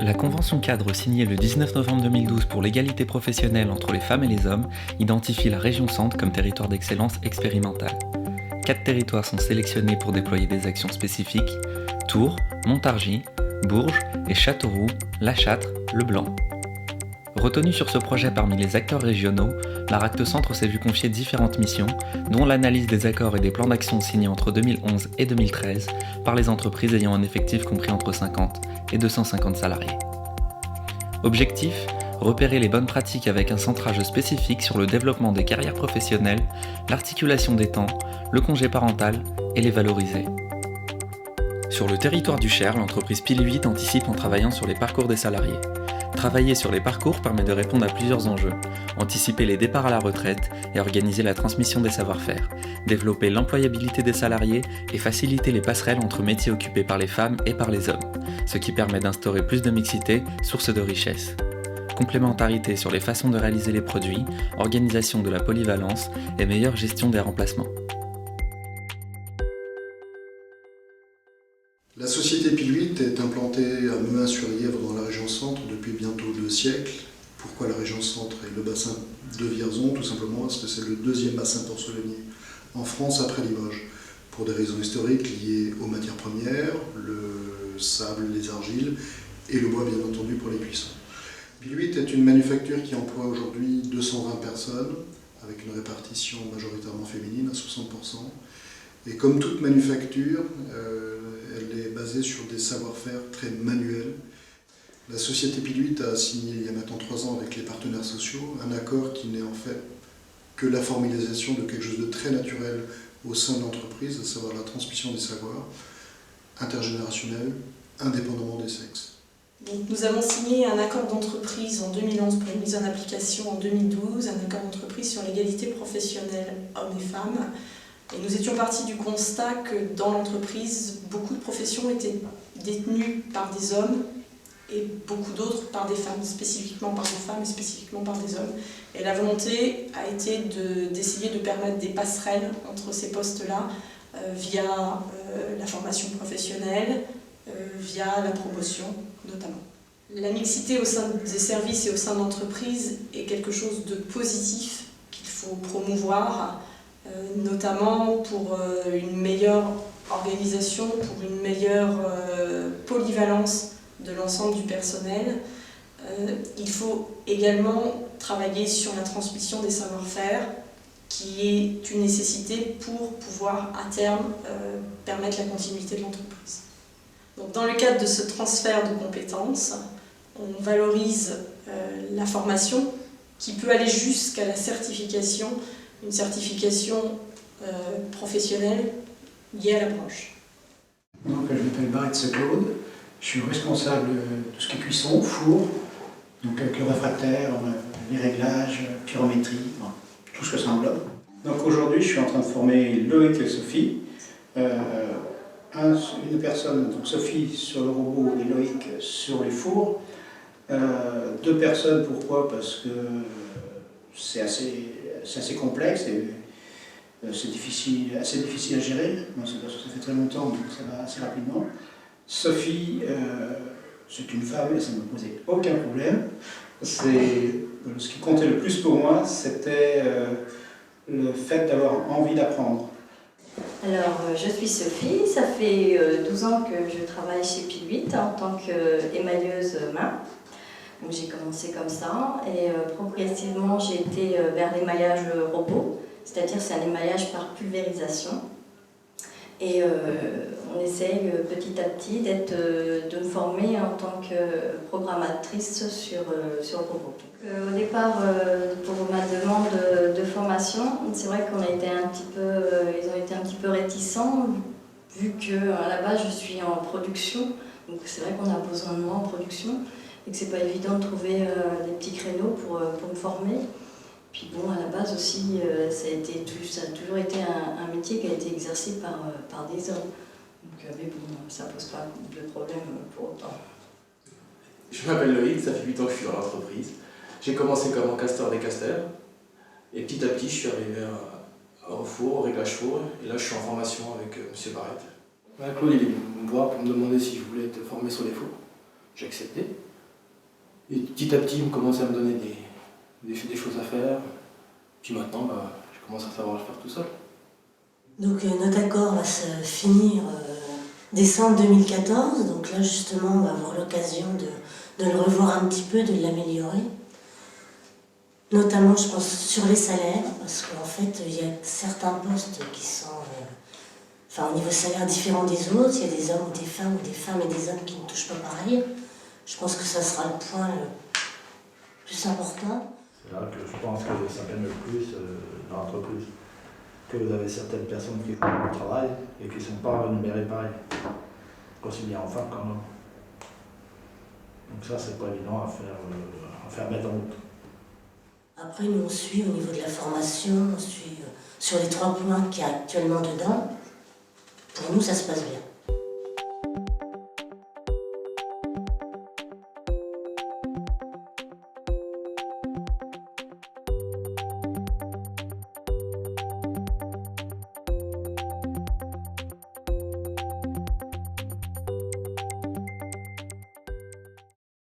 La convention cadre signée le 19 novembre 2012 pour l'égalité professionnelle entre les femmes et les hommes identifie la région Centre comme territoire d'excellence expérimentale. 4 territoires sont sélectionnés pour déployer des actions spécifiques: Tours, Montargis, Bourges et Châteauroux, La Châtre, Le Blanc. Retenu sur ce projet parmi les acteurs régionaux, l'Aracte Centre s'est vu confier différentes missions, dont l'analyse des accords et des plans d'action signés entre 2011 et 2013 par les entreprises ayant un effectif compris entre 50 et 250 salariés. Objectif: repérer les bonnes pratiques avec un centrage spécifique sur le développement des carrières professionnelles, l'articulation des temps, le congé parental et les valoriser. Sur le territoire du Cher, l'entreprise Pile 8 anticipe en travaillant sur les parcours des salariés. Travailler sur les parcours permet de répondre à plusieurs enjeux: anticiper les départs à la retraite et organiser la transmission des savoir-faire, développer l'employabilité des salariés et faciliter les passerelles entre métiers occupés par les femmes et par les hommes, ce qui permet d'instaurer plus de mixité, source de richesse. Complémentarité sur les façons de réaliser les produits, organisation de la polyvalence et meilleure gestion des remplacements. La société Pile 8 est implantée à Mehun-sur-Yèvre dans la région Centre depuis bientôt 2 siècles. Pourquoi la région Centre et le bassin de Vierzon? Tout simplement parce que c'est le deuxième bassin porcelainier en France après Limoges, pour des raisons historiques liées aux matières premières, le sable, les argiles et le bois bien entendu pour les cuissons. Pile 8 est une manufacture qui emploie aujourd'hui 220 personnes, avec une répartition majoritairement féminine à 60%. Et comme toute manufacture, elle est basée sur des savoir-faire très manuels. La société Pile 8 a signé il y a maintenant 3 ans avec les partenaires sociaux un accord qui n'est en fait que la formalisation de quelque chose de très naturel au sein de l'entreprise, à savoir la transmission des savoirs intergénérationnels, indépendamment des sexes. Donc, nous avons signé un accord d'entreprise en 2011 pour une mise en application en 2012, un accord d'entreprise sur l'égalité professionnelle hommes et femmes. Et nous étions partis du constat que dans l'entreprise, beaucoup de professions étaient détenues par des hommes et beaucoup d'autres par des femmes, spécifiquement par des femmes et spécifiquement par des hommes. Et la volonté a été d'essayer de permettre des passerelles entre ces postes-là via la formation professionnelle, via la promotion notamment. La mixité au sein des services et au sein de l'entreprise est quelque chose de positif qu'il faut promouvoir, notamment pour une meilleure organisation, pour une meilleure polyvalence de l'ensemble du personnel. Il faut également travailler sur la transmission des savoir-faire, qui est une nécessité pour pouvoir à terme permettre la continuité de l'entreprise. Donc, dans le cadre de ce transfert de compétences, on valorise la formation qui peut aller jusqu'à la certification, une certification professionnelle liée à la branche. Donc, je m'appelle Barretz Claude, je suis responsable de tout ce qui est cuisson, four, donc avec le réfractaire, les réglages, pyrométrie, tout ce que ça englobe. Donc aujourd'hui, je suis en train de former Loïc et Sophie. Une personne, donc Sophie sur le robot et Loïc sur les fours. 2 personnes, pourquoi? Parce que c'est assez complexe et c'est assez difficile à gérer. Moi, ça fait très longtemps, donc ça va assez rapidement. Sophie, c'est une femme et ça ne me posait aucun problème. Ce qui comptait le plus pour moi, c'était le fait d'avoir envie d'apprendre. Alors, je suis Sophie, ça fait 12 ans que je travaille chez Pile 8 en tant qu'émailleuse main. Donc, j'ai commencé comme ça et progressivement j'ai été vers l'émaillage robot, c'est-à-dire c'est un émaillage par pulvérisation. Et on essaye petit à petit de me former en tant que programmatrice sur le robot. Au départ, pour ma demande de formation, c'est vrai qu'on a été ils ont été un petit peu réticents, vu qu'à la base je suis en production, donc c'est vrai qu'on a besoin de moi en production, et que c'est pas évident de trouver des petits créneaux pour me former. Puis bon, à la base aussi, ça a toujours été un métier qui a été exercé par des hommes. Donc, mais bon, ça pose pas de problème pour autant. Je m'appelle Loïc, ça fait 8 ans que je suis dans l'entreprise. J'ai commencé comme encasteur décasteur. Et petit à petit, je suis arrivé au four, au réglage four. Et là, je suis en formation avec M. Barretz. Claude, il est venu me voir pour me demander si je voulais être formé sur les fours. J'ai accepté. Et petit à petit, il me commençait à me donner des choses à faire. Puis maintenant, je commence à savoir le faire tout seul. Donc notre accord va se finir décembre 2014, donc là justement on va avoir l'occasion de le revoir un petit peu, de l'améliorer. Notamment je pense sur les salaires, parce qu'en fait il y a certains postes qui sont au niveau salaire différents des autres, il y a des hommes ou des femmes et des hommes qui ne touchent pas pareil. Je pense que ça sera le point le plus important. C'est là que je pense que ça peine le plus dans l'entreprise. Que vous avez certaines personnes qui font le travail et qui ne sont pas rémunérées pareil, aussi bien en femmes qu'en hommes. Donc ça, c'est pas évident à faire mettre en route. Après, nous on suit au niveau de la formation, on suit sur les 3 points qu'il y a actuellement dedans. Pour nous, ça se passe bien.